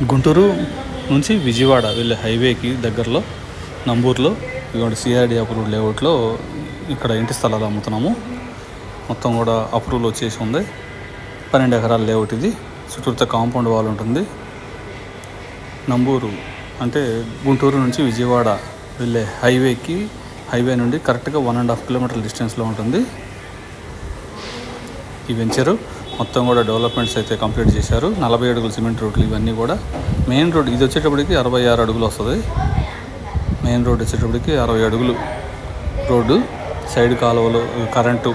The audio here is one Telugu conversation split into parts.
గుంటూరు నుంచి విజయవాడ వెళ్ళే హైవేకి దగ్గరలో నంబూరులో ఇటువంటి సిఆర్డి అప్రూవ్డ్ లేఅవుట్లో ఇక్కడ ఇంటి స్థలాలు అమ్ముతున్నాము. మొత్తం కూడా అప్రూవల్ వచ్చేసి ఉంది. 12 ఎకరాల లేఅవుట్ ఇది. చుట్టూతో కాంపౌండ్ వాల్ ఉంటుంది. నంబూరు అంటే గుంటూరు నుంచి విజయవాడ వెళ్ళే హైవే నుండి కరెక్ట్గా 1.5 కిలోమీటర్ల డిస్టెన్స్లో ఉంటుంది ఈ వెంచరు. మొత్తం కూడా డెవలప్మెంట్స్ అయితే కంప్లీట్ చేశారు. 40 అడుగులు సిమెంట్ రోడ్లు ఇవన్నీ కూడా. మెయిన్ రోడ్ ఇది వచ్చేటప్పటికి 66 అడుగులు వస్తుంది. మెయిన్ రోడ్ వచ్చేటప్పటికి 60 అడుగులు రోడ్డు. సైడ్ కాలువలు, కరెంటు,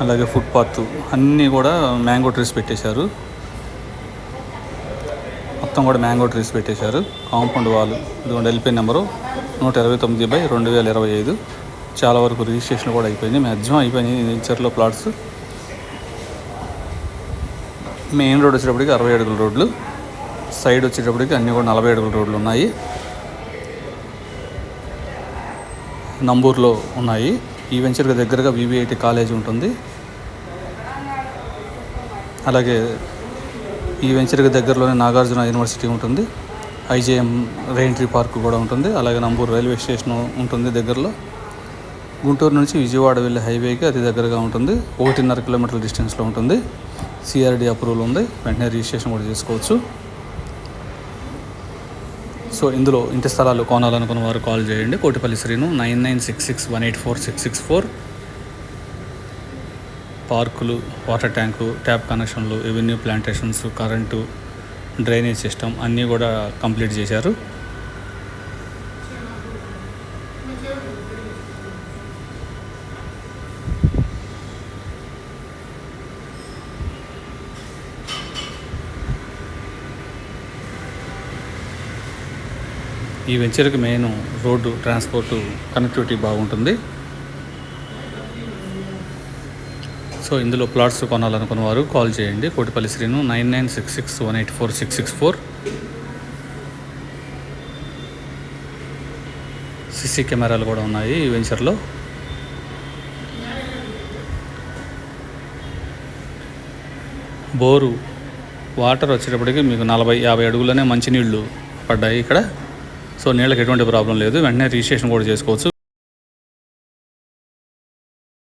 అలాగే ఫుట్పాత్ అన్నీ కూడా మ్యాంగో ట్రీస్ పెట్టేశారు. మొత్తం కూడా మ్యాంగో ట్రీస్ పెట్టేశారు. కాంపౌండ్ వాల్ ఇదిగోండి. LP number 129/2025. చాలా వరకు రిజిస్ట్రేషన్ కూడా అయిపోయింది. మ్యాక్సిమం అయిపోయినాయి వెంచర్లో ప్లాట్స్. మెయిన్ రోడ్ వచ్చేటప్పటికి 60 అడుగుల రోడ్లు. సైడ్ వచ్చేటప్పటికి అన్నీ కూడా 40 అడుగుల రోడ్లు ఉన్నాయి. నంబూరులో ఉన్నాయి. ఈ వెంచర్కి దగ్గరగా VVIT కాలేజ్ ఉంటుంది. అలాగే ఈ వెంచర్కి దగ్గరలోనే నాగార్జున యూనివర్సిటీ ఉంటుంది. IJM రెయిన్ట్రీ పార్క్ కూడా ఉంటుంది. అలాగే నంబూరు రైల్వే స్టేషన్ ఉంటుంది దగ్గరలో. గుంటూరు నుంచి విజయవాడ వెళ్ళే హైవేకి అతి దగ్గరగా ఉంటుంది. 1.5 కిలోమీటర్ల డిస్టెన్స్లో ఉంటుంది. CRD అప్రూవల్ ఉంది. వెంటనే రిజిస్ట్రేషన్ కూడా చేసుకోవచ్చు. సో ఇందులో ఇంటి స్థలాలు కొనాలనుకున్న వారు కాల్ చేయండి. కోటిపల్లి శ్రీను 9966184664. పార్కులు, వాటర్ ట్యాంకు, ట్యాప్ కనెక్షన్లు, revenue plantations, current, drainage system అన్నీ కూడా కంప్లీట్ చేశారు. ఈ వెంచర్కి మెయిన్ రోడ్డు, ట్రాన్స్పోర్టు, కనెక్టివిటీ బాగుంటుంది. సో ఇందులో ప్లాట్స్ కొనాలనుకున్న వారు కాల్ చేయండి. కోటిపల్లి శ్రీను 9966184664. CC కెమెరాలు కూడా ఉన్నాయి ఈ వెంచర్లో. బోరు వాటర్ వచ్చేటప్పటికి మీకు 40-50 అడుగులనే మంచినీళ్ళు పడ్డాయి ఇక్కడ. సో నీళ్ళకి ఎటువంటి ప్రాబ్లం లేదు. వెంటనే రిజిస్ట్రేషన్ కూడా చేసుకోవచ్చు.